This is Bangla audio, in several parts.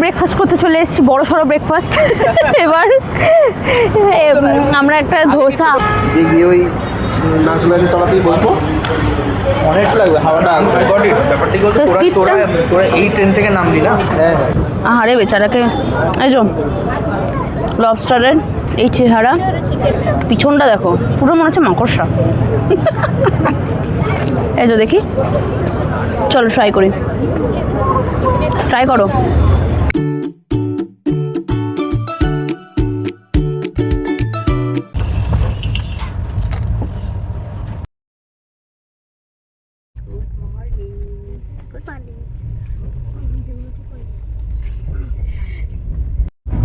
ব্রেকফাস্ট করতে চলে এসেছি, বড় সড়ো ব্রেকফাস্ট। এবার আমরা একটা ধোসা যে গিয়ে ওই নাচুরালি তলাতেই বলবো অনেক লাগবে হাওয়াটা। ব্যাপারটা কি বলতো, তোরা এই ট্রেন থেকে নামলি না? হ্যাঁ। আরে বেচারাকে, এই যে লবস্টারের এই চেহারা, পিছনটা দেখো পুরো মনে হচ্ছে মাকড়সা। এই তো দেখি, চলো ট্রাই করি, ট্রাই করো।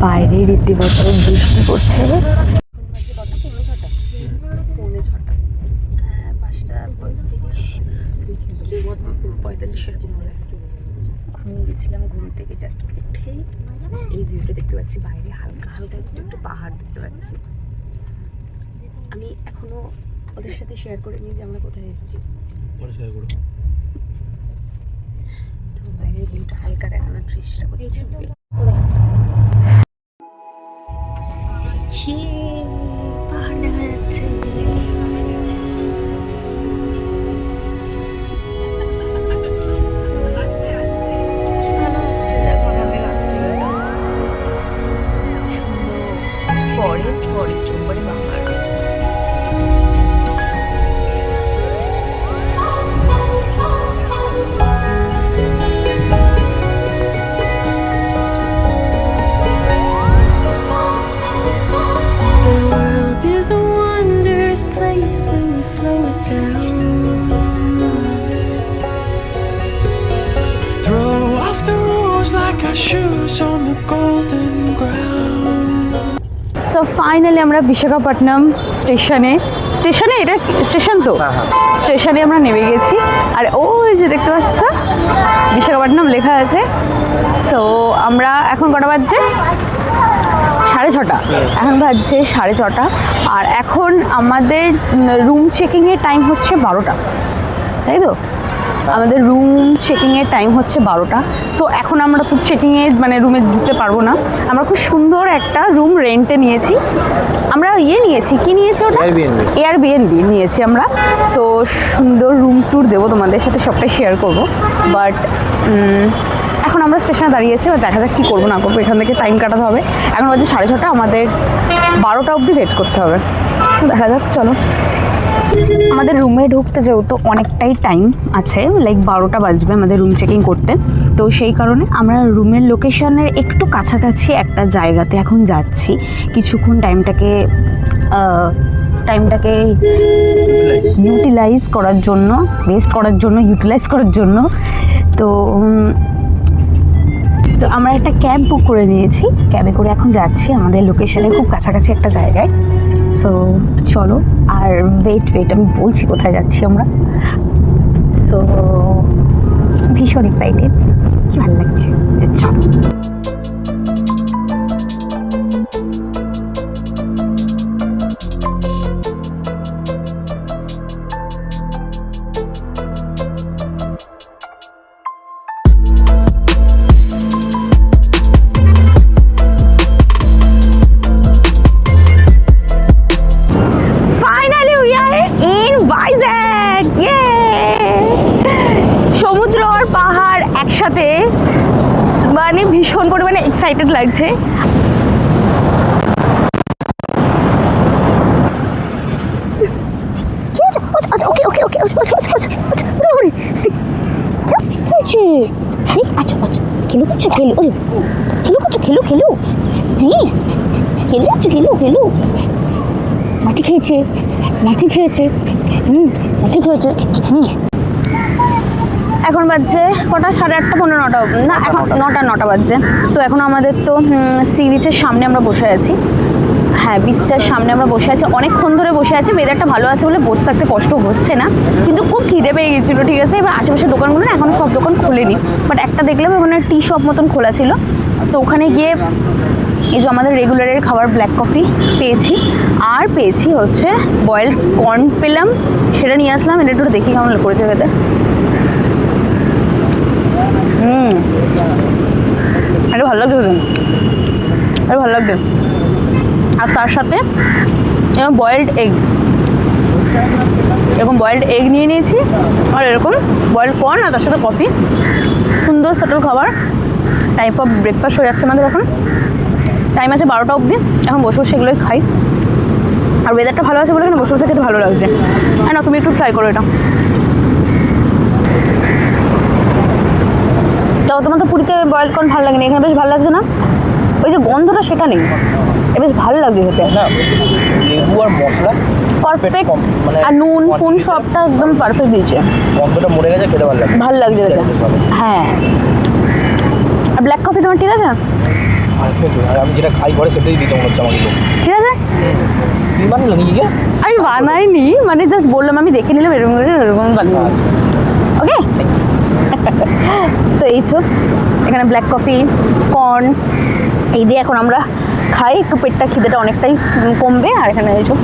বাইরে রীতিমতো বৃষ্টি পড়ছে। ঘুমিয়ে গেছিলাম, ঘুম থেকে জাস্ট উঠেই এই ভিউটা দেখতে পাচ্ছি, বাইরে হালকা হালকা একটু একটু পাহাড় দেখতে পাচ্ছি। আমি এখনো ওদের সাথে শেয়ার করে নিই যে আমরা কোথায় এসেছি। তো বাইরের ভিউটা হালকা দেখানোর চেষ্টা করছি। পাহাড় দেখা যাচ্ছে। ফরেস্ট ফরেস্ট উপরে পাহাড়। সো ফাইনালি আমরা বিশাখাপট্টনম স্টেশনে, এটা স্টেশন তো, স্টেশনে আমরা নেমে গেছি। আর ওই যে দেখতে পাচ্ছ বিশাখাপট্টনম লেখা আছে। সো আমরা এখন কটা বাজছে? 6:30। এখন বাজছে 6:30। আর এখন আমাদের রুম চেকিংয়ের টাইম হচ্ছে 12টা, তাই তো? আমাদের রুম চেকিংয়ের টাইম হচ্ছে 12টা। সো এখন আমরা খুব চেকিংয়ে মানে রুমে ঢুকতে পারবো না। আমরা খুব সুন্দর একটা রুম রেন্টে নিয়েছি। আমরা নিয়েছি, কি নিয়েছি ওটা? এয়ারবিএনবি নিয়েছি আমরা। তো সুন্দর রুম ট্যুর দেবো তোমাদের সাথে, সবটাই শেয়ার করবো। বাট এখন আমরা স্টেশনে দাঁড়িয়েছি, দেখা যাক কী করবো না করবো, এখান থেকে টাইম কাটাতে হবে। এখন হচ্ছে 6:30, আমাদের 12টা অবধি ওয়েট করতে হবে। দেখা যাক, চলো। আমাদের রুমে ঢুকতে যেহেতু অনেকটাই টাইম আছে, লাইক 12টা বাজবে আমাদের রুম চেকিং করতে। তো সেই কারণে আমরা রুমের লোকেশনের একটু কাছাকাছি একটা জায়গাতে এখন যাচ্ছি, কিছুক্ষণ টাইমটাকে ইউটিলাইজ করার জন্য, ওয়েস্ট করার জন্য, ইউটিলাইজ করার জন্য। তো আমরা একটা ক্যাব বুক করে নিয়েছি, ক্যাবে করে এখন যাচ্ছি আমাদের লোকেশনের খুব কাছাকাছি একটা জায়গায়। সো চলো, আর ওয়েট আমি বলছি কোথায় যাচ্ছি আমরা। সো ভীষণ এক্সাইটেড, কি ভালো লাগছে। একসাথে মানে ভীষণ পরিমাণে এক্সাইটেড লাগছে। মাটি খেয়েছে। এখন বাজছে কটা? 8:30, 9:30 না, এখন 9টা বাজছে। তো এখন আমাদের তো সি বিচের সামনে আমরা বসে আছি। হ্যাঁ, বিচটার সামনে আমরা বসে আছি, অনেকক্ষণ ধরে বসে আছি। ওয়েদারটা ভালো আছে বলে বসে থাকতে কষ্ট হচ্ছে না, কিন্তু খুব খিদে পেয়ে গেছিলো। ঠিক আছে, এবার আশেপাশে দোকানগুলো না এখনও সব দোকান খোলেনি, বাট একটা দেখলাম ওখানে টি শপ মতন খোলা ছিল। তো ওখানে গিয়ে এই যে আমাদের রেগুলারের খাবার ব্ল্যাক কফি পেয়েছি, আর পেয়েছি হচ্ছে বয়েলড কর্ন পেলাম, সেটা নিয়ে আসলাম। এটা একটু দেখি কেমন করেছে খেতে। আরে ভালো লাগছে, আরে ভালো লাগছে। আর তার সাথে এরকম বয়েলড এগ, এরকম বয়েলড এগ নিয়ে নিয়েছি, আর এরকম বয়েলড কর্ন, আর তার সাথে কফি। সুন্দর সেটল খাবার। টাইম অফ ব্রেকফাস্ট হয়ে যাচ্ছে আমাদের এখন। টাইম আছে 12টা অবধি। এখন বসে বসে এগুলোই খাই। আর ওয়েদারটা ভালো আছে বলে এখানে বসে বসে খেতে ভালো লাগছে। হ্যাঁ না, তুমি একটু ট্রাই করো এটা। তো তোমার তো পুরীতে বয়েলড কর্ন ভালো লাগেনি, এখানে বেশ ভালো লাগছে না? ওই যে গন্ধটা সেটা নেই, বেশ ভালো লাগছে খেতে। না লেবু আর মশলা পারফেক্ট, মানে আর নুন ফুন সবটা একদম পারফেক্ট দিয়েছে। গন্ধটা মরে গেছে, খেতে ভালো লাগে, ভালো লাগছে খেতে। হ্যাঁ, আর ব্ল্যাক কফি তোমার ঠিক আছে? আর আমি যেটা খাই ঘরে সেটাই দিতে মনে হচ্ছে আমাকে। ঠিক আছে, তুই বানালো নাকি? আমি বানাইনি, মানে জাস্ট বললাম, আমি দেখে নিলাম এরকম করে এরকম বানিয়ে। ওকে। তো এই তো এখানে ব্ল্যাক কফি, কর্ন, এই দিয়ে এখন আমরা খাই। একটু পেটটা খিদেটা অনেকটাই কমবে। আর এখানে এই তো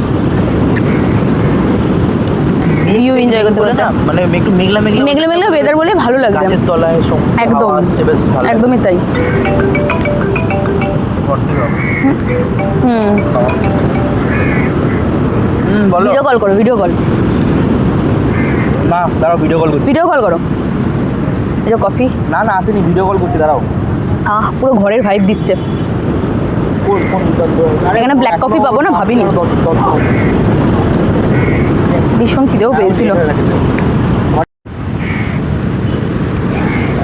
ভিউ এনজয় করতে করতে, মানে একটু মেঘলা মেঘলা মেঘলা মেঘলা ওয়েদার বলে ভালো লাগছে। গাছের তলায় একদম বেশ ভালো, একদমই তাই। ভিডিও কল করো, ভিডিও কল। না দাঁড়াও, ভিডিও কল করছি। ভিডিও কল করো। এই যে কফি। না না আসেনি, ভিডিও কল করছি, দাঁড়াও। পুরো ঘরের ভাইব দিচ্ছে। এখানে ব্ল্যাক কফি পাবো না ভাবিনি। ভীষণ খিদেও পেয়েছিল।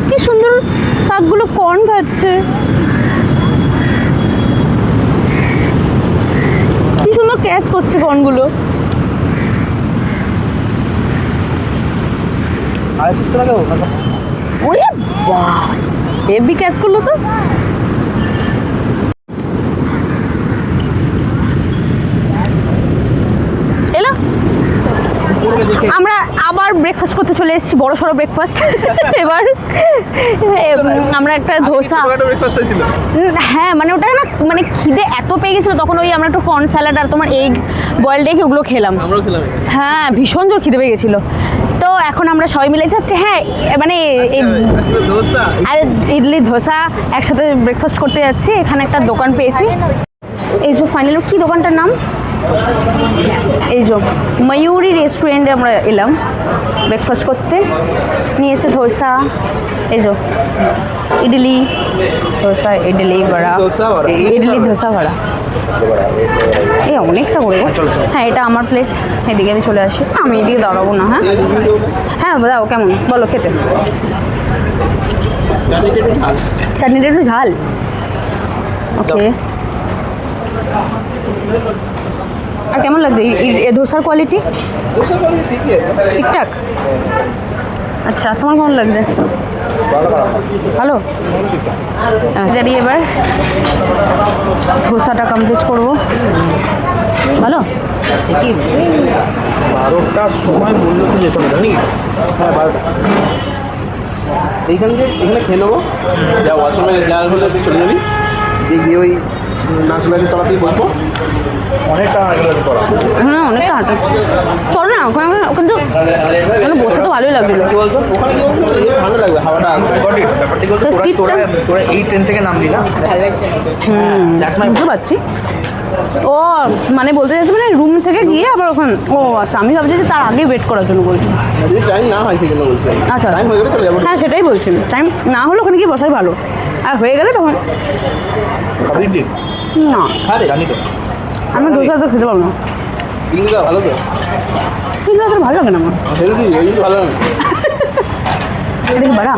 কি সুন্দর কাকগুলো কর্ন খাচ্ছে, কি সুন্দর ক্যাচ করছে কর্নগুলো। ওরে বাস, হেভি ক্যাচ করলো তো। এলো, আমরা আবার ব্রেকফাস্ট করতে চলে এসেছি, বড় সড়ো ব্রেকফাস্ট। এবার আমরা একটা ধোসা, হ্যাঁ মানে ওটা না, মানে খিদে এত পেয়ে গেছিলো তখন, ওই আমরা একটু কর্ন স্যালাড আর তোমার এগ, বয়েলড এগ, ওগুলো খেলাম। হ্যাঁ ভীষণ জোর খিদে পেয়ে গেছিলো। তো এখন আমরা সবাই মিলে যাচ্ছি, হ্যাঁ মানে আর ইডলি ধোসা একসাথে ব্রেকফাস্ট করতে যাচ্ছি। এখানে একটা দোকান পেয়েছি, এই যে ফাইনালি কি দোকানটার নাম, এই যে ময়ূরী রেস্টুরেন্টে আমরা এলাম ব্রেকফাস্ট করতে। নিয়েছে ধোসা, এই যে ইডলি ধোসা, ইডলি বড়া, ইডলি ধোসা বড়া, এই অনেকটা করে। হ্যাঁ এটা আমার প্লেট, এদিকে আমি চলে আসি, আমি এদিকে দাঁড়াবো না। হ্যাঁ হ্যাঁ দাও, কেমন বলো খেতে? চাটনিটা একটু ঝাল। ওকে, আর কেমন লাগছে এই ধোসার কোয়ালিটি? ঠিকঠাক। আচ্ছা, তোমার কেমন লাগছে? ভালো। জানি এবার ধোসাটা কমপ্লিট করবো। ভালো। 12টার সময় বললো তো যেতে হবে নাকি? হ্যাঁ 12টা। এইখান থেকে এখানে খেয়ে নেবো, যা ওয়াশরুমে যা হলে তুই চলে যাবি, যে গিয়ে ওই নাচবাড়ির তলাতেই বসবো। অনেকটা হাঁটাহাঁটি করা। হ্যাঁ অনেকটা হাঁটা, চলো না ওখানে, ওখানে তো ওখানে বসে তো ভালোই লাগছিলো। কি বলতো, ওখানে কি বলতো, ভালো লাগবে হাওয়াটা। ব্যাপারটি বলতো, তোরা এই ট্রেন থেকে নামবি না? বুঝতে পারছি। ও মানে বলতে চাইছি মানে রুম থেকে গিয়ে আবার ওখানে, ও আচ্ছা আমি ভাবছি যে তার আগে ওয়েট করার জন্য বলছি। যদি টাইম না হয় সেজন্য বলছি। আচ্ছা টাইম হয়ে গেলে চলে যাবো। হ্যাঁ সেটাই বলছি, টাইম না হলে ওখানে গিয়ে বসাই ভালো, আর হয়ে গেলে তখন না। হ্যাঁ রে, জানি তো। আমি ধোসা তো খেতে পারবো না। পিঙ্কটা ভালো তো? কিন্তু তো ভালো লাগে না আমার। হেলদি, ওই ভালো লাগে। দেখি বাড়া।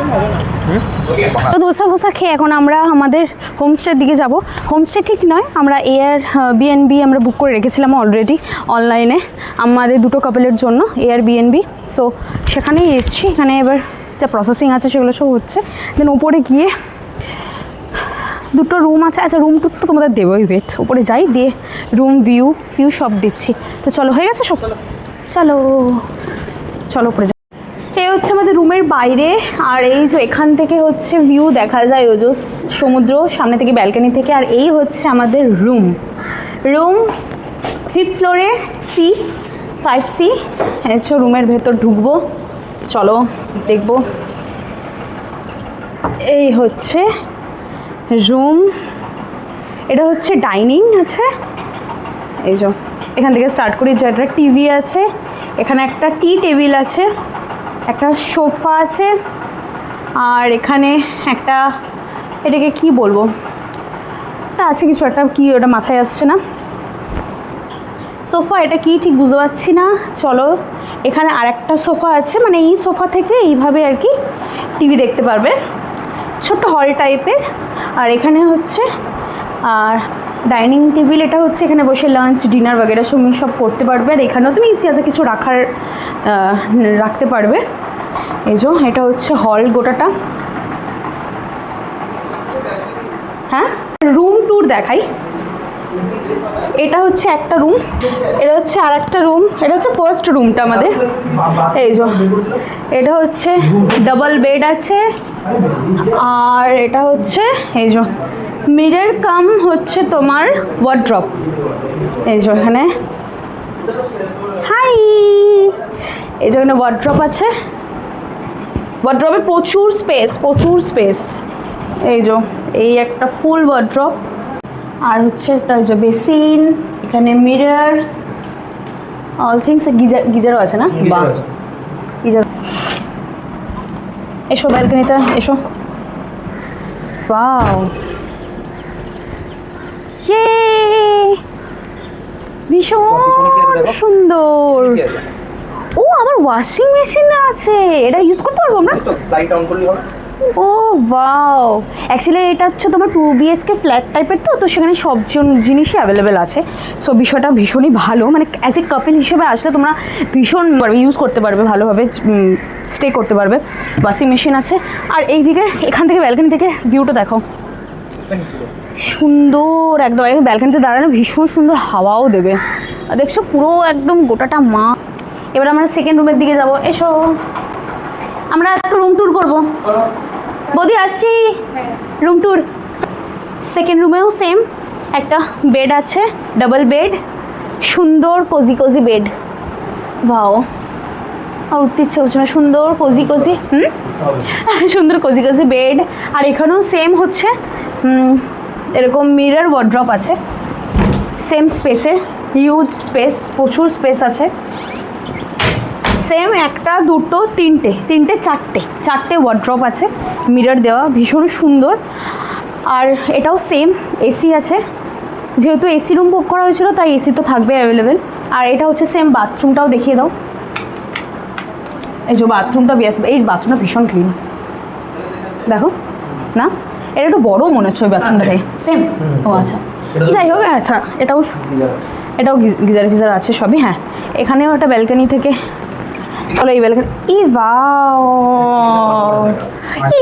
তো ধোসা ফোসা খেয়ে এখন আমরা আমাদের হোমস্টের দিকে যাব। হোমস্টে ঠিক নয়, আমরা এয়ারবিএনবি আমরা বুক করে রেখেছিলাম অলরেডি অনলাইনে আমাদের দুটো কাপলের জন্য, এয়ারবিএনবি। সো সেখানেই এসেছি। এখানে এবার যা প্রসেসিং আছে সেগুলো সব হচ্ছে। দেন ওপরে গিয়ে দুটো রুম আছে, আচ্ছা রুম টুর তো তোমাদের দেবোই, ওয়েট ওপরে যাই, দিয়ে রুম ভিউ সব দিচ্ছি। তো চলো, হয়ে গেছে সব, চলো চলো উপরে যাই। এই হচ্ছে আমাদের রুমের বাইরে, আর এই যে এখান থেকে হচ্ছে ভিউ দেখা যায় ওই যে সমুদ্র সামনে থেকে, ব্যালকনি থেকে। আর এই হচ্ছে আমাদের রুম 5th ফ্লোরে, C5C। হচ্ছে রুমের ভেতর ঢুকবো, চলো দেখবো। এই হচ্ছে রুম, এটা হচ্ছে ডাইনিং আছে। এই যে এখান থেকে স্টার্ট করি, যে একটা টিভি আছে, এখানে একটা টি টেবিল আছে, একটা সোফা আছে, আর এখানে একটা, এটাকে কি বলবো, আছে কিছু একটা, কি ওটা মাথায় আসছে না, সোফা, এটা কি ঠিক বুঝতে পারছি না। চলো, এখানে আরেকটা সোফা আছে, মানে এই সোফা থেকে এইভাবে আর কি টিভি দেখতে পারবে, ছোট্ট হল টাইপের। আর এখানে হচ্ছে আর ডাইনিং টেবিল, এটা হচ্ছে এখানে বসে লাঞ্চ ডিনার বগেরা সব করতে পারবে। আর এখানেও তুমি ইচ্ছে আছে কিছু রাখতে পারবে। এই যে এটা হচ্ছে হল গোটাটা। হ্যাঁ, রুম ট্যুর দেখাই। এটা হচ্ছে একটা রুম, এটা হচ্ছে আর একটা রুম, এটা হচ্ছে ফার্স্ট রুমটা আমাদের। এই যে এটা হচ্ছে ডাবল বেড আছে, আর এটা হচ্ছে এই যে মিরর কাম হচ্ছে তোমার ওয়ার্ড্রপ। এই যে এখানে হাই, এই যে এখানে ওয়ার্ড্রপ আছে, ওয়ার্ড্রপে প্রচুর স্পেস। এই যে এই একটা ফুল ওয়ার্ড্রপ, আর হচ্ছে একটা যে বেসিন, এখানে মিরর, অল থিংস। গিজারও আছে না? বাহ, গিজার। এসো ব্যালকনিতে এসো। ওয়াও, ভীষণ সুন্দর। ও, আমার ওয়াশিং মেশিন আছে, এটা ইউজ করতে পারবো আমরা? লাইট অন করলে হবে। ও ওয়াও, অ্যাকচুয়ালি এটা হচ্ছে তোমার 2 BHK ফ্ল্যাট টাইপের, তো সেখানে সব জিনিসই অ্যাভেলেবেল আছে। সো বিষয়টা ভীষণই ভালো, মানে অ্যাজ এ কাপল হিসেবে আসলে তোমরা ভীষণ ইউজ করতে পারবে, ভালোভাবে স্টে করতে পারবে। ওয়াশিং মেশিন আছে, আর এই দিকে এখান থেকে ব্যালকনি থেকে ভিউটা দেখো, সুন্দর একদম। ব্যালকনিতে দাঁড়ানো ভীষণ সুন্দর হাওয়াও দেবে, আর দেখছো পুরো একদম গোটাটা মা। এবার আমরা সেকেন্ড রুমের দিকে যাব। এসো, আমরা একটা রুম ট্যুর করবো। বৌদি আসছি, রুম ট্যুর। সেকেন্ড রুমেও সেম, একটা বেড আছে, ডাবল বেড, সুন্দর কোজি বেড। বাও, আর উঠতে ইচ্ছে হচ্ছে না, সুন্দর কোজি সুন্দর কোজি বেড। আর এখানেও সেম হচ্ছে এরকম মিরর ওয়ার্ড্রপ আছে, সেম স্পেসে, হিউজ স্পেস, প্রচুর স্পেস আছে। সেম একটা, দুটো, তিনটে, চারটে ওয়ার্ড্রপ আছে, মিরর দেওয়া, ভীষণ সুন্দর। আর এটাও সেম, এসি আছে, যেহেতু এসি রুম বুক করা হয়েছিল তাই এসি তো থাকবে অ্যাভেলেবেল। আর এটা হচ্ছে সেম, বাথরুমটাও দেখিয়ে দাও। এই যে বাথরুমটা, এই বাথরুমটা ভীষণ ক্লিন, দেখো না? এটা একটু বড় মনে হচ্ছে ওই বাথরুমটাকে। সেম, ও আচ্ছা, যাই হোক। আচ্ছা, এটাও গিজার আছে সবই। হ্যাঁ, এখানেও একটা ব্যালকনি থেকে, চলো এই ব্যালকনি। ই বাও,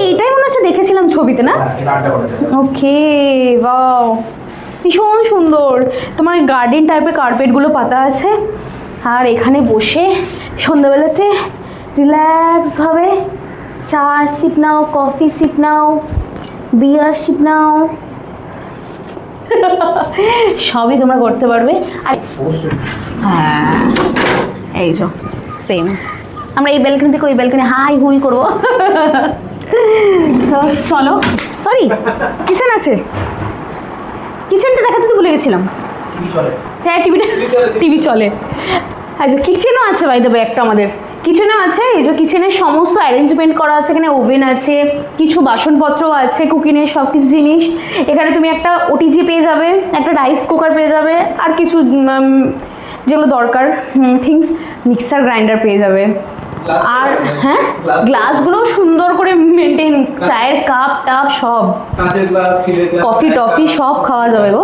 এইটাই মনে হচ্ছে দেখেছিলাম ছবিতে, না? ওকে, বাও, ভীষণ সুন্দর। তোমার গার্ডেন টাইপের কার্পেটগুলো পাতা আছে, আর এখানে বসে সন্ধ্যাবেলাতে রিল্যাক্সভাবে চা সিপ নাও, কফি সিপ নাও, বিয়ার সিপ নাও, সবই তোমরা করতে পারবে। আর হ্যাঁ, এই যে সেম, আমরা এই ব্যালকনি থেকে ওই ব্যালকনি হাই হুই করবো। চলো, সরি, কিচেন আছে, কিচেনটা দেখাতে তো ভুলে গেছিলাম। হ্যাঁ, টিভি চলে। আচ্ছা, কিচেনও আছে বাই দ্য ওয়ে, একটা আমাদের কিচেনও আছে। এই যে কিচেনের সমস্ত অ্যারেঞ্জমেন্ট করা আছে, এখানে ওভেন আছে, কিছু বাসনপত্র আছে, কুকিংয়ের সব কিছু জিনিস। এখানে তুমি একটা ওটিজি পেয়ে যাবে, একটা রাইস কুকার পেয়ে যাবে, আর কিছু যেগুলো দরকার থিংস, মিক্সার গ্রাইন্ডার পেয়ে যাবে। আর হ্যাঁ, গ্লাসগুলো সুন্দর করে মেনটেন, চায়ের কাপ টাপ সব, কফি টফি সব খাওয়া যাবে গো।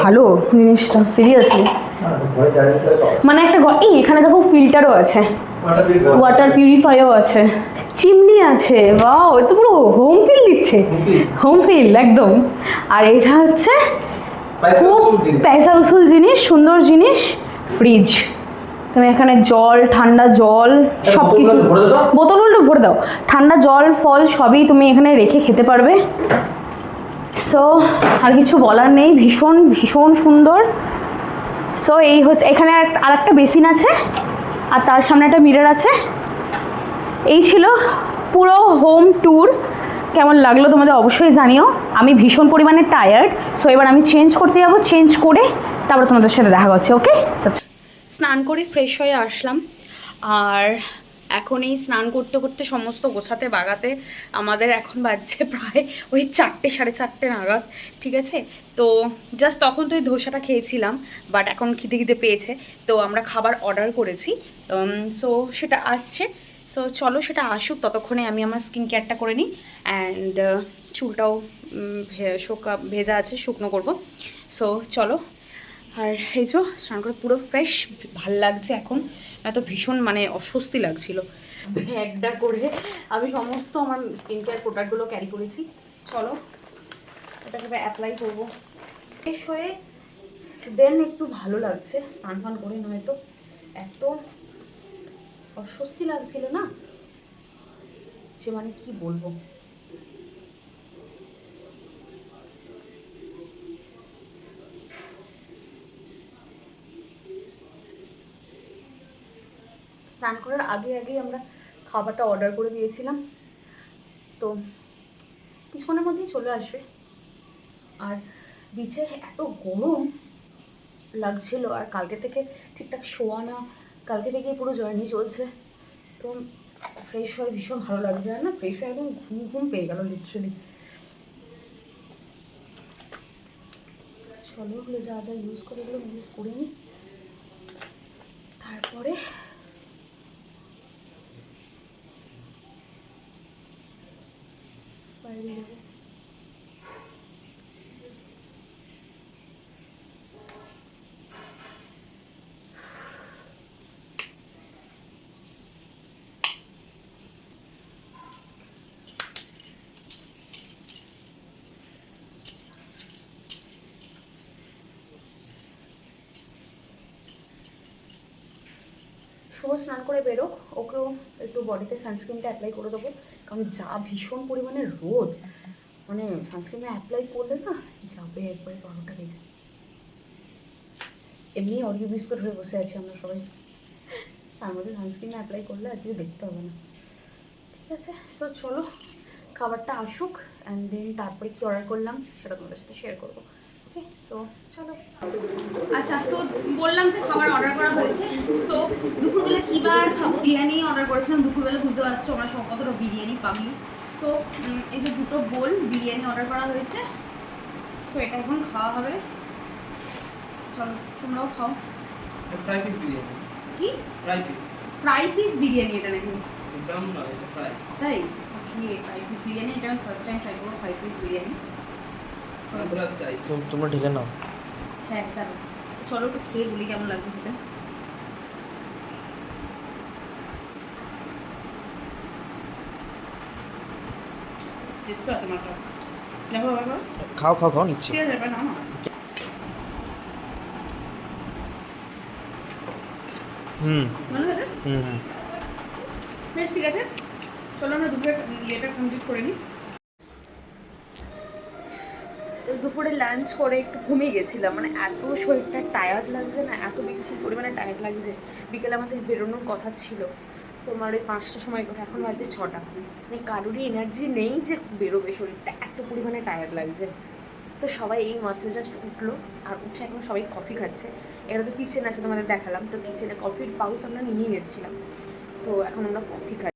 ভালো জিনিসটা, সিরিয়াসলি। মানে একটা এই এখানে দেখো ফিল্টারও আছে, ওয়াটার পিউরিফায়ারও আছে, চিমনি আছে। বাও, এ তো পুরো হোম ফিল দিচ্ছে, হোম ফিল একদম। আর এটা হচ্ছে খুব পয়সা উসুল জিনিস, সুন্দর জিনিস, ফ্রিজ। তুমি এখানে জল, ঠান্ডা জল সব কিছু, বোতল ভরে দাও, ঠান্ডা জল ফল সবই তুমি এখানে রেখে খেতে পারবে। সো আর কিছু বলার নেই, ভীষণ সুন্দর। সো এই হচ্ছে, এখানে আর একটা বেসিন আছে, আর তার সামনে একটা মিরর আছে। এই ছিল পুরো হোম ট্যুর। কেমন লাগলো তোমাদের অবশ্যই জানিও। আমি ভীষণ পরিমাণে টায়ার্ড, সো এবার আমি চেঞ্জ করতে যাবো, চেঞ্জ করে তারপর তোমাদের সাথে দেখা হচ্ছে। ওকে, স্নান করে ফ্রেশ হয়ে আসলাম, আর এখন এই স্নান করতে করতে সমস্ত গোছাতে বাগাতে আমাদের এখন বাজছে প্রায় ওই 4টে 4:30 নাগাদ, ঠিক আছে। তো জাস্ট তখন তো এই ধোসাটা খেয়েছিলাম, বাট এখন খিদে খিদে পেয়েছে, তো আমরা খাবার অর্ডার করেছি, সো সেটা আসছে। সো চলো সেটা আসুক, ততক্ষণে আমি আমার স্কিন কেয়ারটা করে নিই, অ্যান্ড চুলটাও ভেজা আছে, শুকনো করবো। সো চলো। আর এই যে স্নান করে পুরো ফ্রেশ, ভাল লাগছে এখন, এত ভীষণ মানে অস্বস্তি লাগছিল। ব্যাগটা করে আমি সমস্ত আমার স্কিন কেয়ার প্রোডাক্টগুলো ক্যারি করেছি। চলো এটাকে অ্যাপ্লাই করবো। ফ্রেশ হয়ে দেন একটু ভালো লাগছে, স্নান ফান করে, নয়তো এত অস্বস্তি লাগছিল না যে মানে কি বলবো। স্নান করার আগেই আমরা খাবারটা অর্ডার করে দিয়েছিলাম, তো কিছুক্ষণের মধ্যেই চলে আসবে। আর বিচে এত গরম লাগছিল, আর কালকে থেকে ঠিকঠাক শোয়া না, কালকে থেকেই পুরো জার্নি চলছে, তো ফ্রেশ হয়ে ভীষণ ভালো লাগছে। আর না ফ্রেশ হয়ে একদম ঘুম পেয়ে গেল লিটারালি। চলো ওগুলো যা যা ইউজ করে এগুলো ইউজ করে নিই, তারপরে বাইরে যাবো। শুভ স্নান করে বেরোক, ওকেও একটু বডিতে সানস্ক্রিনটা অ্যাপ্লাই করে দেবো, কারণ যা ভীষণ পরিমাণে রোদ, মানে সানস্ক্রিনটা অ্যাপ্লাই করলে না যাবে একবারে 12টা বেজে। এমনি অরিও বিস্কুট হয়ে বসে আছি আমরা সবাই, তার মধ্যে সানস্ক্রিন অ্যাপ্লাই করলে আর কিছু দেখতে হবে না, ঠিক আছে। সো চলো খাবারটা আসুক, অ্যান্ড দেন তারপরে কি অর্ডার করলাম সেটা তোমাদের সাথে শেয়ার করবো। ওকে, সো চলো। আচ্ছা, তো বললাম যে খাবার অর্ডার করা হয়েছে। সো দুপুরবেলা কী বার খাবো, বিরিয়ানি অর্ডার করেছিলাম দুপুরবেলা, বুঝতে পারছো আমরা সব কতটা বিরিয়ানি পাবি। সো এই যে 2টো বোল বিরিয়ানি অর্ডার করা হয়েছে, সো এটা এখন খাওয়া হবে। চলো তোমরাও খাও। Fry piece biryani. কি ফ্রাই পিস বিরিয়ানি? এটা নাকি দম না, এটা ফ্রাই। তাই? ওকে, ফ্রাই পিস বিরিয়ানি, এটা আমি ফার্স্ট টাইম ট্রাই করবো, ফ্রাই পিস বিরিয়ানি। সো তোমরা ঢেলে নাও। হ্যাঁ দাঁড়ো, চলো একটু খেয়ে বলি কেমন লাগছে খেতে। খাও খাও খাও, নিচ্ছি। ঠিক আছে, এবার নাও না। ভালো লাগে? বেশ, ঠিক আছে, চলো আমরা দুপুরে ইয়েটা কমপ্লিট করে নিই। দুপুরে লাঞ্চ করে একটু ঘুমিয়ে গেছিলাম, মানে এত শরীরটা টায়ার্ড লাগছে না, এত বেশি পরিমাণে টায়ার্ড লাগছে। বিকেলে আমাদের বেরোনোর কথা ছিল তোমার ওই 5টার সময় করে, এখন বাজে 6টা, মানে কারোরই এনার্জি নেই যে বেরোবে, শরীরটা এত পরিমাণে টায়ার্ড লাগছে। তো সবাই এই মাত্র জাস্ট উঠলো, আর উঠে এখন সবাই কফি খাচ্ছে। এটা তো কিচেন আছে, তোমাদের দেখালাম, তো কিচেনে কফির পাউচ আমরা নিয়ে এসেছিলাম, সো এখন আমরা কফি খাই।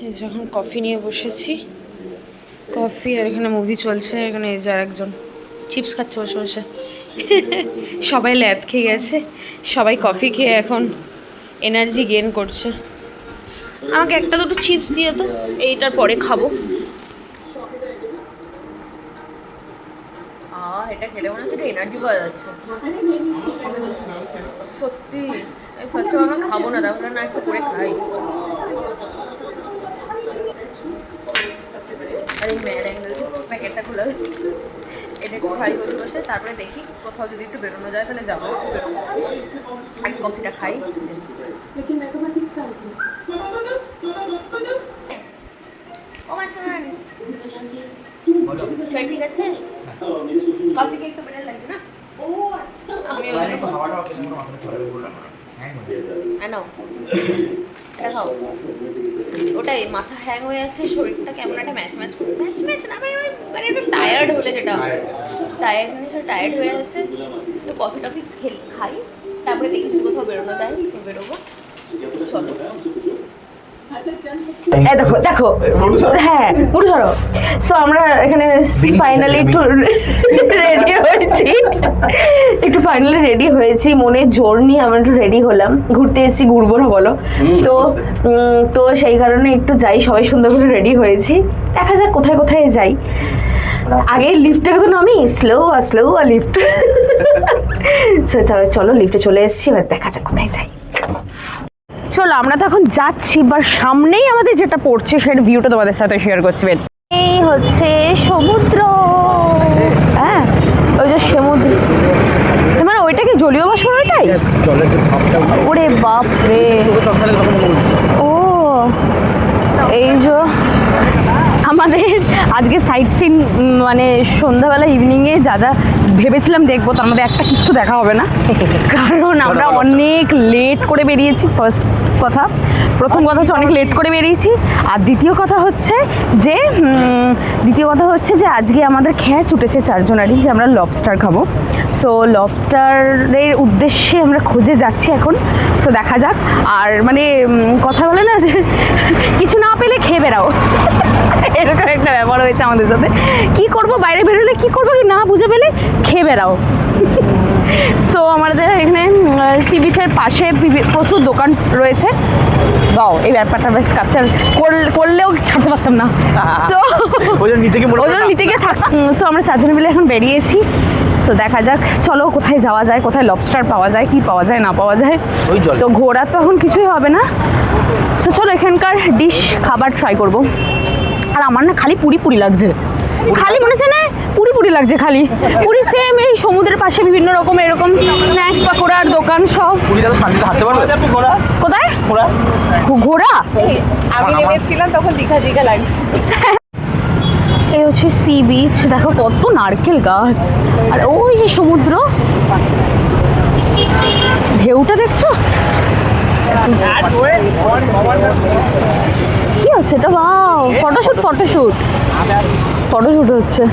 এই যখন কফি নিয়ে বসেছি, কফি, আর এখানে মুভি চলছে, এখানে এই যে আরেকজন চিপস খাচ্ছে বসে বসে। সবাই ল্যাদ খেয়ে গেছে, সবাই কফি খেয়ে এখন এনার্জি গেইন করছে। আমাকে একটা দুটো চিপস দিয়ে তো, এইটার পরে খাবো। এটা খেলে মনে হচ্ছে এনার্জি পাওয়া যাচ্ছে সত্যি। ফার্স্ট টাইম আমরা খাবো না, তাহলে না একটু করে খাই। আর এই ম্যাড অ্যাঙ্গেল প্যাকেটটা খোলা হচ্ছে, এটা একটু খাই বসে বসে, তারপরে দেখি কোথাও যদি একটু বেরোনো যায় তাহলে যাবো, বেরোবো। আগে কফিটা খাই। ও আচ্ছা, ঠিক আছে, কফি কে একটু বেটার লাগে না? ও আমি এটা খাও। ওটাই মাথা হ্যাং হয়ে আছে, শরীরটা কেমন একটা ম্যাচ করে, ম্যাচ না মানে একটু টায়ার্ড হলে যেটা টায়ার্ড হয়ে আছে। তো কফি টফি খাই, তারপরে দেখি যদি কোথাও বেরোনো যায় বেরোবো। চলো দেখো দেখো হ্যাঁ পুরো ধরো। সো আমরা এখানে ফাইনালি রেডি হয়েছি, মনে জোর নিয়ে আমরা একটু রেডি হলাম, ঘুরতে এসেছি, ঘুরবো না বলো? তো সেই কারণে একটু যাই, সবাই সুন্দর করে রেডি হয়েছি, দেখা যাক কোথায় কোথায় যাই। আগে লিফট থেকে তো নামি, স্লো লিফট। চলো লিফটে চলে এসেছি, এবার দেখা যাক কোথায় যাই। চলো আমরা তো এখন যাচ্ছি, বা সামনেই আমাদের যেটা পড়ছে সেটা ভিউটা তোমাদের সাথে শেয়ার করছি। এই হচ্ছে সমুদ্র, হ্যাঁ ওই যে সমুদ্র, মানে ওইটাকে জলীয় বাষ্প, ওইটাই ওরে বাপ রে। ও এই যে আমাদের আজকে সাইট সিন, মানে সন্ধ্যাবেলা ইভিনিংয়ে যা যা ভেবেছিলাম দেখবো, তার মধ্যে একটা কিচ্ছু দেখা হবে না, কারণ আমরা অনেক লেট করে বেরিয়েছি। প্রথম কথা হচ্ছে অনেক লেট করে বেরিয়েছি, আর দ্বিতীয় কথা হচ্ছে যে আজকে আমাদের খেয়ে ছুটেছে চারজনারই যে আমরা লবস্টার খাবো। সো লবস্টারের উদ্দেশ্যে আমরা খোঁজে যাচ্ছি এখন। সো দেখা যাক। আর মানে কথা বলে না যে কিছু না পেলে খেয়ে বেরাও, এরকম একটা ব্যাপার হয়েছে আমাদের সাথে। কি করব, বাইরে বেরোলে কি করবো কি না বুঝে পেলে খেয়ে বেরাও। সো আমাদের এখানে সি বিচের পাশে প্রচুর দোকান রয়েছে। বাও, এই ব্যাপারটা বেশ ক্যাপচার করলেও ছাড়তে পারতাম না। সো ওজন নিতে গিয়ে সো আমরা চারজন মিলে এখন বেরিয়েছি। সো দেখা যাক, চলো কোথায় যাওয়া যায়, কোথায় লবস্টার পাওয়া যায়, কি পাওয়া যায় না পাওয়া যায়। তো ঘোরা তো এখন কিছুই হবে না। সো চলো এখানকার ডিশ খাবার ট্রাই করব। আর আমার না খালি পুরি লাগছে, খালি মনে হচ্ছে না পুরি লাগছে, খালি পুরি। সেম এই সমুদ্রের পাশে বিভিন্ন রকম এরকম স্ন্যাক্স পাকোড়ার দোকান সব। কোথায় ঘোড়া? আমি নেমেছিলাম তখন দীঘা লাগছে। এই হচ্ছে সি বিচ, দেখো কত নারকেল গাছ, আর ওই যে সমুদ্র, ঢেউটা দেখছো কি হচ্ছে এটা? বাও, ফটোশুট হচ্ছে।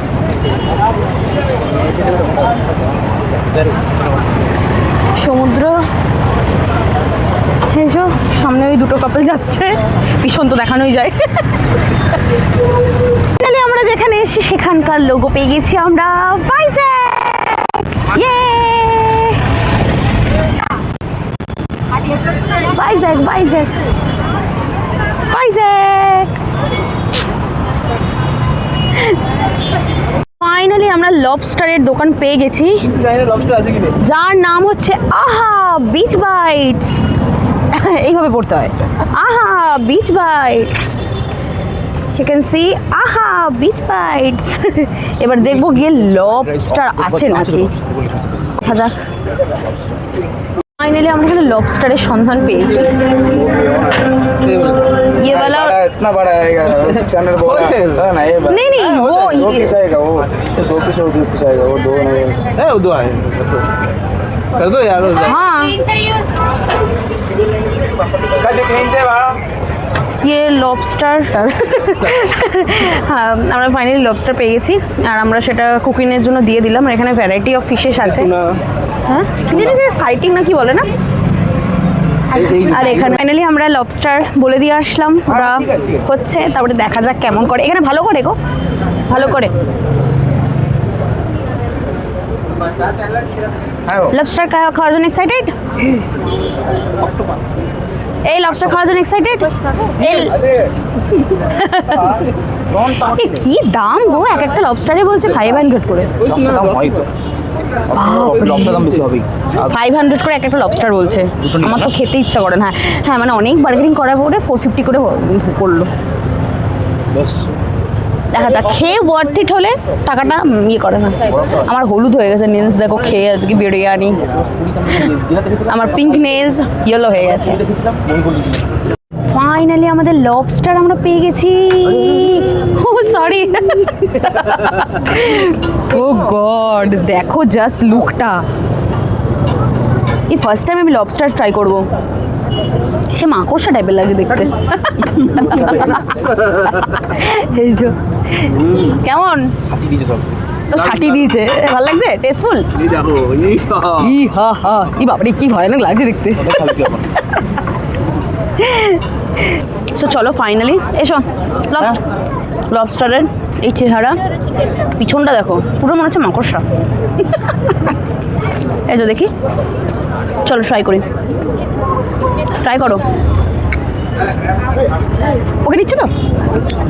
সমুদ্র, এসো সামনে ওই দুটো কাপল যাচ্ছে, ভীষণ তো দেখানোই যায়। আমরা যেখানে এসেছি সেখানকার লোগো পেয়ে গেছি আমরা, ভাইজ্যাক। ফাইনালি আমরা লবস্টারের দোকান পেয়ে গেছি, যার নাম হচ্ছে আহা বিচ বাইটস। এইভাবে পড়তে হয়, আহা বিচ বাইটস। সেখান সি আহা বিচ বাইটস। এবার দেখবো গিয়ে লবস্টার আছে নাকি, দেখা যাক। फाइनली हम लोग लॉबस्टर सन्धान पेয়েছি। ये वाला इतना बड़ा है यार, चैनल बोल रहा है ना ये नहीं वो दो पीस आएगा, वो दो पीस आएगा, वो दो नहीं है, वो दो है कर दो यार। हाँ ये লবস্টার। হ্যাঁ আমরা ফাইনালি লবস্টার পেয়ে গেছি, আর আমরা সেটা কুকিংয়ের জন্য দিয়ে দিলাম। আর এখানে ভ্যারাইটি অফ ফিশেস আছে। হ্যাঁ কি জানি যে সাইটিং না কি বলে না। আর এখানে ফাইনালি আমরা লবস্টার বলে দিয়ে আসলাম, ওরা হচ্ছে, তারপরে দেখা যাক কেমন করে। এখানে ভালো করে গো, ভালো করে। লবস্টার খাওয়ার জন্য এক্সাইটেড? এই লবস্টার খাওয়ার জন্য এক্সাইটেড? কি দাম গো, এক একটা লবস্টারে বলছে 500 করে। 500 করে এক একটা লবস্টার বলছে। আমার তো খেতে ইচ্ছা করে না। হ্যাঁ মানে অনেক বার্গেনিং করার পরে 450 করে পড়লো। দেখা যাক, খেয়ে ওয়ার্থ ইট হলে টাকাটা ইয়ে করে না। আমার হলুদ হয়ে গেছে নেলস, দেখো খেয়ে আজকে বিরিয়ানি। আমার পিঙ্ক নেলস ইয়েলো হয়ে গেছে। ফাইনালি আমাদের লবস্টার আমরা পেয়ে গেছি। ও সরি, ও গড, দেখো জাস্ট লুকটা। এই ফার্স্ট টাইম আমি লবস্টার ট্রাই করবো। সে মাকড়সা টাইপের লাগে দেখতে। এই যে কেমন ছাতি দিয়েছে সব। তো ছাটি দিয়েছে, ভালো লাগছে, টেস্টফুল। এই দেখো ই হা হা, ই বাবারে কি ভয়ানক লাগছে দেখতে। সো চলো ফাইনালি এসো। লবস্টারের এই চেহারা, পিছনটা দেখো পুরো মনে হচ্ছে মাকড়সা। এই তো দেখি, চলো ট্রাই করি, ট্রাই করো। ওকে দিচ্ছ তো?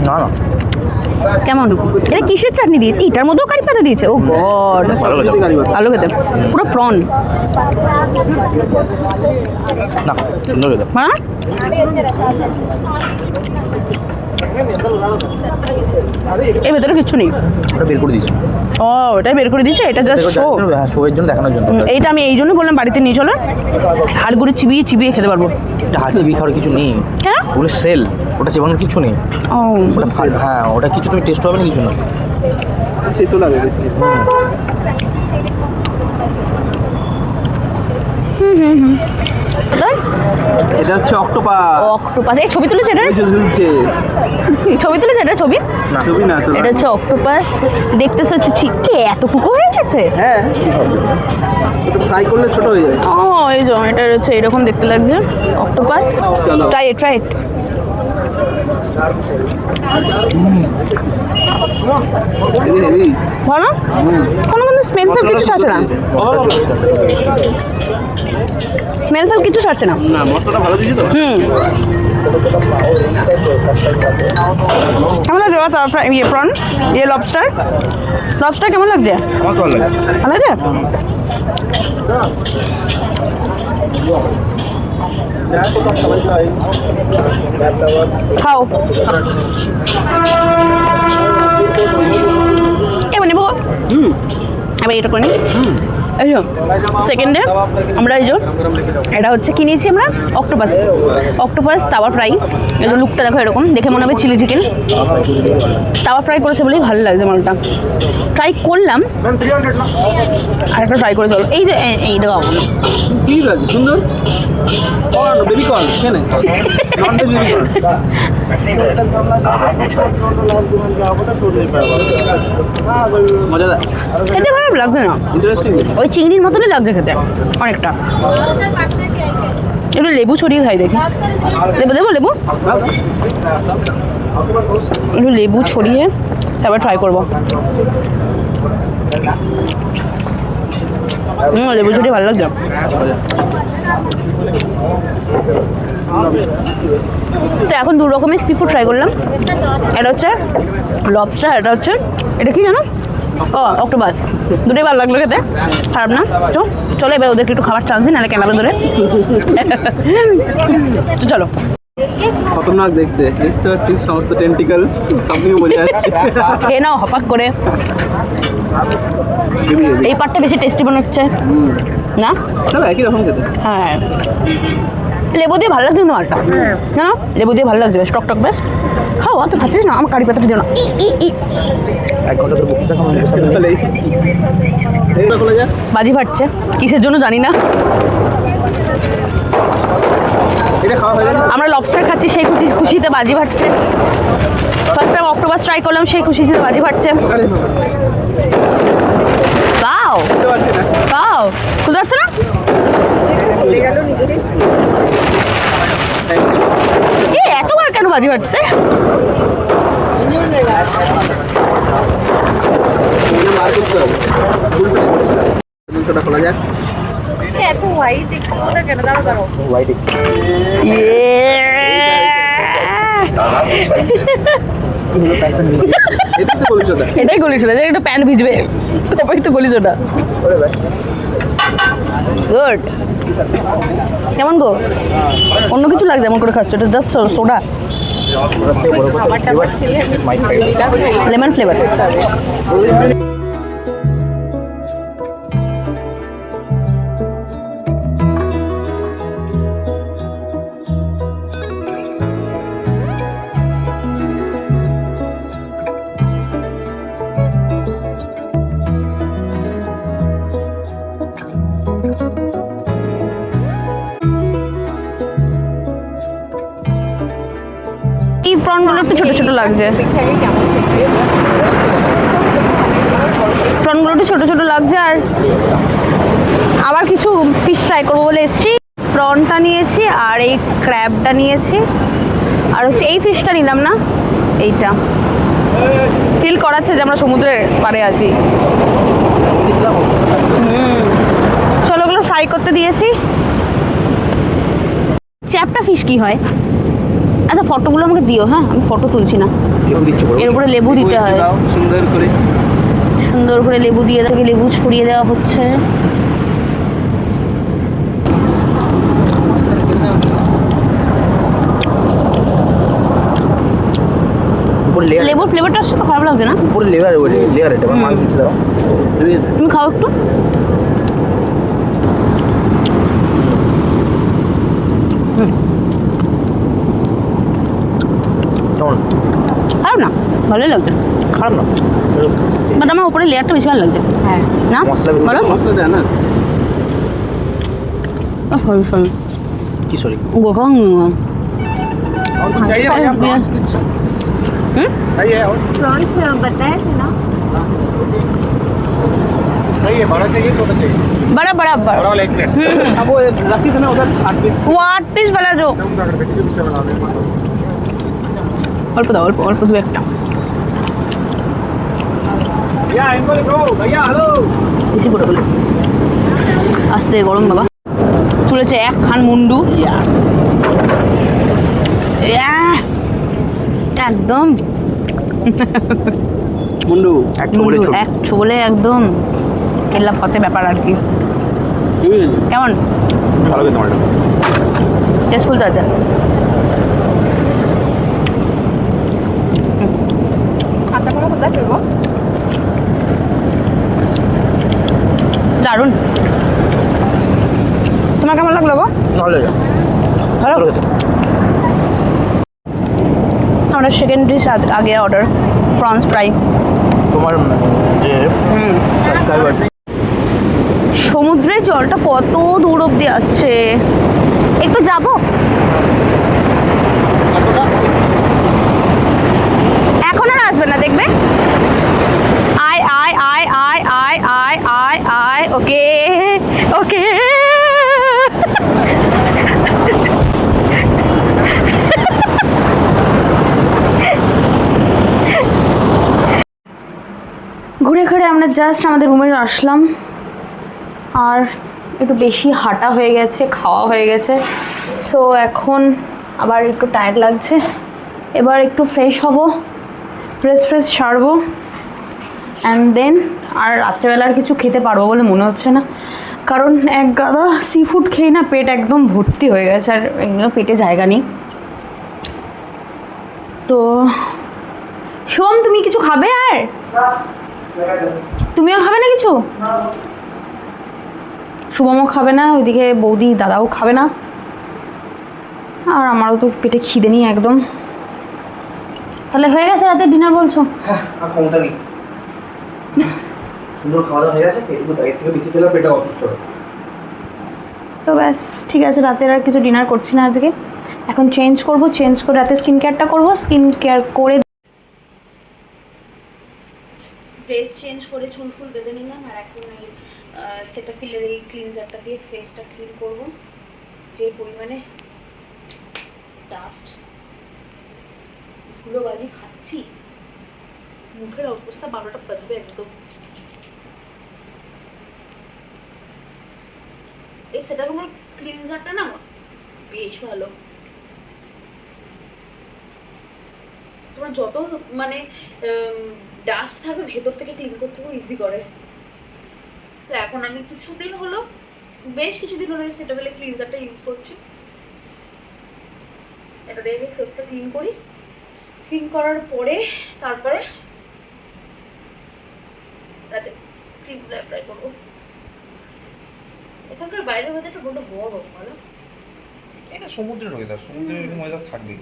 না না, কেমন এটা কিসের চাটনি দিয়েছে? এটার মধ্যেও কারি পাতা দিয়েছে? ও গড, ভালো খেতে, পুরো প্রন। না সুন্দর খেতে। হ্যাঁ এর ভেতরে কিচ্ছু নেই। ওটা বের করে দিয়েছি। ও ওটাই বের করে দিয়েছে, এটা জাস্ট শো। হ্যাঁ, শো এর জন্য, দেখানোর জন্য। এইটা আমি এই জন্য বললাম বাড়িতে নিয়ে চলো, হাড়গুড়ি চিবিয়ে চিবিয়ে খেতে পারবো। এটা হাত চিবিয়ে খাওয়ার কিছু নেই, কেন? ওগুলো সেল, ওটা চেবানোর কিছু নেই। ও ওটা হ্যাঁ, ওটা কিছু তুমি টেস্ট হবে না, কিছু না। তেতো লাগে বেশি। কোথায়? এটা হচ্ছে অক্টোপাস। অক্টোপাস, এই ছবি তুলেছে এটা? ঝুলছে। ছবি তুলেছে এটা? ছবি না ছবি না তো। এটা হচ্ছে অক্টোপাস, দেখতেছ হচ্ছে চিকে এত কুকু হয়ে গেছে। হ্যাঁ, এটা ফ্রাই করলে ছোট হয়ে যায়। ও এই যে এটা হচ্ছে এরকম দেখতে লাগছে অক্টোপাস। চলো। Try it, try it. Heavy. ভালো, কোনো কিন্তু স্মেল ফেল কিছু ছাড়ছে না, স্মেল ফেল কিছু ছাড়ছে না। না, মশলাটা ভালো দিয়েছি তো। কেমন লাগছে বাবা তারপর ইয়ে প্রন, ইয়ে লবস্টার, লবস্টার কেমন লাগছে? আমার ভালো লাগে। ভালো লাগছে? খাও এবার নেবো। এবার এটা করে নিই। এই সেকেন্ডে আমরা এই যে এটা হচ্ছে কিনেছি আমরা অক্টোপাস, অক্টোপাস তাওয়া ফ্রাই। এই যে লুকটা দেখো, এরকম দেখে মনে হবে চিলি চিকেন। তাওয়া ফ্রাই করেছে বলেই ভালো লাগছে মালটা। ট্রাই করলাম, আরেকটা ট্রাই করে চলো। এই যে এইটা খাবো না। কি লাগে সুন্দর। কর্ন, বেবি কর্ন, কেন? Non veg baby corn. মজাদার, খেতে খারাপ লাগছে না, ইন্টারেস্টিং। ওই চিংড়ির মতনই লাগছে খেতে অনেকটা। একটু লেবু ছড়িয়ে খাই দেখি, লেবু দেবো, লেবু একটু লেবু ছড়িয়ে তারপর ট্রাই করবো। লেবু ছড়িয়ে ভালো লাগছে। তো এখন দু রকমের সি ফুড ট্রাই করলাম। এটা হচ্ছে লবস্টার, এটা হচ্ছে, এটা কি জানো? ও অক্টোপাস। দুটোই ভালো লাগলো খেতে, খারাপ না। চলো এবার ওদেরকে একটু খাবার চান্স দিই, নাহলে ক্যামেরা ধরে। তো চলো। খতরনাক দেখতে, দেখতে পাচ্ছি সমস্ত টেন্টিকলস, সব নিয়ে বোঝা যাচ্ছে। খেয়ে নাও হপাক করে। এই পার্টটা বেশি টেস্টি মনে হচ্ছে না? সব একই রকম খেতে। হ্যাঁ, লেবু দিয়ে ভালো লাগছে কিন্তু মালটা, জানো লেবু দিয়ে ভালো লাগছে, বেশ টক টক বেশ। খাও, অত খাচ্ছিস না, আমার কারি পাতাটা দিও না। 1 ঘন্টা ধরে বসে থাকা মানুষের সামনে তাহলে এই খোলা যা। বাজি ফাটছে কিসের জন্য জানি না। এটা খাওয়া হয়ে গেল। আমরা লবস্টার খাচ্ছি, সেই খুশিতে বাজি ফাটছে। ফার্স্ট টাইম অক্টোপাস ট্রাই করলাম, সেই খুশিতে বাজি ফাটছে। বাও বুঝতে পারছি না। বাও, খুঁজে যাচ্ছে না? এতবার কেন বাজি ফাটছে? বার করতে হবে। দুশোটা খোলা যাক। এত হোয়াইট কেন? দাঁড়াও দাঁড়াও। হোয়াইট এটাই তো বলিস ওটা। এটাই গলিস ওটা, একটু প্যান্ট ভিজবে তবেই তো গলিস ওটা। গুড। কেমন গো? অন্য কিছু লাগছে এমন করে খাচ্ছ? এটা জাস্ট সোডা, লেমন ফ্লেভার। প্রনগুলো একটু ছোটো ছোটো লাগছে, প্রনগুলো একটু ছোটো ছোটো লাগছে। আর আবার কিছু ফিশ ট্রাই করবো বলে এসেছি। প্রনটা নিয়েছি আর এই ক্র্যাবটা নিয়েছি, আর হচ্ছে এই ফিশটা নিলাম না, এইটা ফিল করাচ্ছে যে আমরা সমুদ্রের পাড়ে আছি। চলো ওগুলো ফ্রাই করতে দিয়েছি। চ্যাপটা ফিশ কি হয়? আচ্ছা ফটোগুলো আমাকে দিও, হ্যাঁ আমি ফটো তুলছি না। এর উপরে লেবু দিতে হয়, সুন্দর করে সুন্দর করে লেবু দিয়ে তাকে লেবু ছড়িয়ে দেওয়া হচ্ছে। লেবুর ফ্লেভারটা আসছে তো খারাপ লাগছে না? পুরো লেয়ার এটা মাছ দিতে দাও। তুমি খাও একটু। কেমন? খারাপ না, ভালোই লাগছে। খারাপ না, বাট আমার উপরে লেয়ারটা বেশি ভালো লাগছে। হ্যাঁ না মশলা বেশি। বলো মশলা দেয় না? সরি সরি কি সরি? গোখাং चाहिए भैया प्रॉन्स चाहिए और प्रॉन्स बताया था ना, चाहिए बड़ा चाहिए छोटा चाहिए? बड़ा बड़ा बड़ा वाला एक प्लेट। अब वो रखी थी ना उधर 8 पीस। वो 8 पिस वाला जो অল্প দাও, অল্প অল্প দু একটা। भैया इनको लिखो भैया हेलो। বেশি করে বলে আস্তে গরম বাবা। চলেছে এক খান মুন্ডু, একদম মুন্ডু এক ছোবলে ছোট। এক ছোবলে একদম কেল্লা ফতে ব্যাপার আর কি। কেমন ভালো খেতে তোমার টেস্টফুল তো আছে। দারুণ। তোমার কেমন লাগলো গো? ভালো লাগে, ভালো। ভালো খেতে। আমরা সেকেন্ড ডিশ আগে অর্ডার প্রনস ফ্রাই। তোমার যে সাবস্ক্রাইবার সমুদ্রের জলটা কত দূর অব্দি আসছে, একটু যাবো। এখন আর আসবে না দেখবে। আয় আয় আয় আয় আয় আয় আয় আয় ওকে ওকে। ঘুরে ঘুরে আমরা জাস্ট আমাদের রুমে আসলাম, আর একটু বেশি হাঁটা হয়ে গেছে, খাওয়া হয়ে গেছে। সো এখন আবার একটু টায়ার্ড লাগছে, এবার একটু ফ্রেশ হব, ফ্রেশ সারবো, অ্যান্ড দেন আর রাত্রেবেলা আর কিছু খেতে পারবো বলে মনে হচ্ছে না, কারণ এক গাদা সি ফুড খেয়ে না পেট একদম ভর্তি হয়ে গেছে, আর এমনিও পেটে জায়গা নেই। তো শোন, তুমি কিছু খাবে? আর তুমিও খাবে না কিছু? শুভমও খাবে না, ওইদিকে বৌদি দাদাও খাবে না, আর আমারও তো পেটে খিদে নেই একদম। তাহলে হয়ে গেছে রাতের ডিনার বলছো? হ্যাঁ, আর ক্ষমতা নেই। সুন্দর খাওয়া দাওয়া হয়ে গেছে, এটুকু এর থেকে বেশি খেলে পেটে অসুস্থ হবে। তো ব্যাস ঠিক আছে, রাতের আর কিছু ডিনার করছি না আজকে। এখন চেঞ্জ করে রাতে স্কিন কেয়ারটা করবো। স্কিন কেয়ার করে ড্রেস চেঞ্জ করে চুল ফুল বেঁধে নিলাম, আর এখন এই সেটাফিলের এই ক্লিনজারটা দিয়ে ফেসটা ক্লিন করব। যে পরিমাণে ডাস্ট ধুলোবালি খাচ্ছি, মুখের অবস্থা 12টা বাজবে একদম। এই সেটাফিলের ক্লিনজারটা না বেশ ভালো, তোমার যত মানে ডাস্ট থাকবে ভেতর থেকে ক্লিন করতে খুব ইজি করে। তো এখন আমি বেশ কিছুদিন হলো সেটাফিলে ক্লিনজারটা ইউজ করছি। এটা দিয়ে আমি ফেসটা ক্লিন করি, ক্লিন করার পরে তারপরে রাতে ক্রিমটা অ্যাপ্লাই করবো। এখানকার বাইরের ওয়েদারটা বড্ড বড়, ভালো। এটা সমুদ্রের ওয়েদার, সমুদ্রের এরকম ওয়েদার থাকবেই।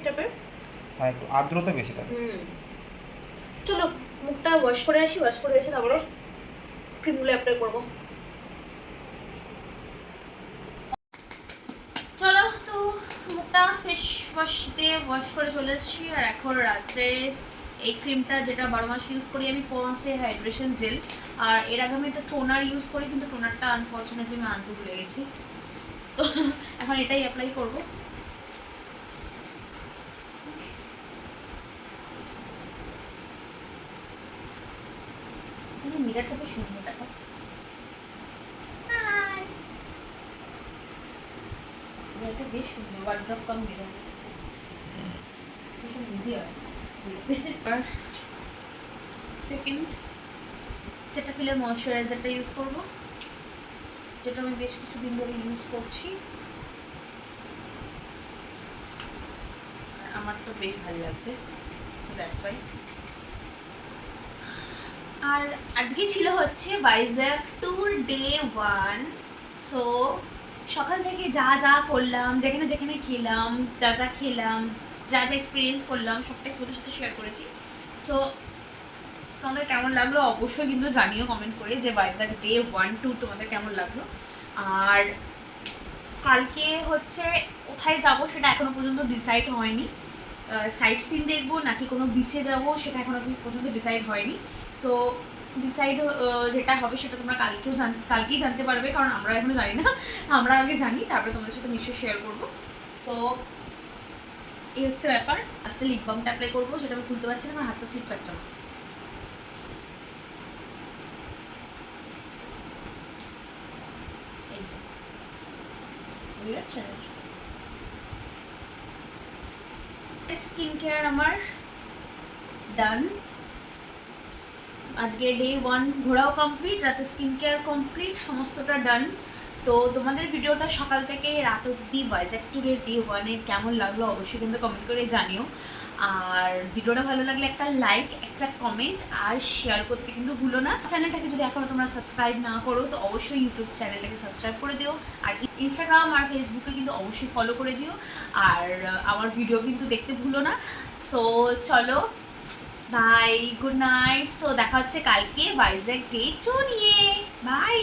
টাইপের, হ্যাঁ একটু আর্দ্রতা বেশি থাকে। চলো মুখটা ওয়াশ করে আসি, ওয়াশ করে এসে তারপরে ক্রিমগুলো অ্যাপ্লাই করবো। চলো তো মুখটা ফেস ওয়াশে ওয়াশ করে চলে এসেছি। আর এখন রাত্রে এই ক্রিমটা যেটা 12 মাস ইউজ করি আমি, পন্সে হাইড্রেশন জেল। আর এর আগে আমি একটা টোনার ইউজ করি, কিন্তু টোনারটা আনফর্চুনেটলি আমি আনতে ভুলে গেছি, তো এখন এটাই অ্যাপ্লাই করবো। মিরারটা বেশ সুন্দর, দেখো। মিরারটা বেশ সুন্দর, ওয়ার্ড্রপ কাম মিরার, ভীষণ ইজি হয়। আর সেকেন্ড সেটাফিলের ময়শ্চারাইজারটা ইউজ করব, যেটা আমি বেশ কিছুদিন ধরে ইউজ করছি, আমার তো বেশ ভালো লাগছে, দ্যাটস ওয়াই। আর আজকে ছিল হচ্ছে ভাইজ্যাক ট্যুর ডে 1। সো সকাল থেকে যা যা করলাম, যেখানে যেখানে গেলাম, যা যা খেলাম, যা যা এক্সপিরিয়েন্স করলাম, সবটাই তোমাদের সাথে শেয়ার করেছি। সো তোমাদের কেমন লাগলো অবশ্যই কিন্তু জানিও কমেন্ট করে, যে ভাইজ্যাক ডে 1 ট্যুর তোমাদের কেমন লাগলো। আর কালকে হচ্ছে কোথায় যাব সেটা এখনো পর্যন্ত ডিসাইড হয়নি। সাইট সিন দেখবো নাকি কোনো বিচে যাব সেটা এখনো পর্যন্ত ডিসাইড হয়নি। সো ডিসাইড যেটা হবে সেটা তোমরা কালকেই জানতে পারবে, কারণ আমরা এখনো জানি না, আমরা আগে জানি তারপরে তোমাদের সাথে নিশ্চয়ই শেয়ার করবো। সো এই হচ্ছে ব্যাপার। আজকে লিপ বামটা অ্যাপ্লাই করবো, সেটা আমি খুলতে পারছি না, আমার হাতটা স্লিপ পাচ্ছে না। স্কিন কেয়ার আমার ডান। আজকে ডে 1 ঘোরাও কমপ্লিট, রাতে স্কিন কেয়ার কমপ্লিট, সমস্তটা ডান। তো তোমাদের ভিডিওটা সকাল থেকে রাত অব্দি ভাইজ্যাক ট্যুরের ডে 1-এর কেমন লাগলো অবশ্যই কিন্তু কমেন্ট করে জানিও। আর ভিডিওটা ভালো লাগলে একটা লাইক, একটা কমেন্ট আর শেয়ার করতে কিন্তু ভুলো না। চ্যানেলটাকে যদি এখনও তোমরা সাবস্ক্রাইব না করো তো অবশ্যই ইউটিউব চ্যানেলটাকে সাবস্ক্রাইব করে দিও, আর ইনস্টাগ্রাম আর ফেসবুকে কিন্তু অবশ্যই ফলো করে দিও, আর আমার ভিডিও কিন্তু দেখতে ভুলো না। সো চলো, বাই, গুড নাইট। সো দেখা হচ্ছে কালকে ভাইজ্যাক ডে 2 নিয়ে। বাই।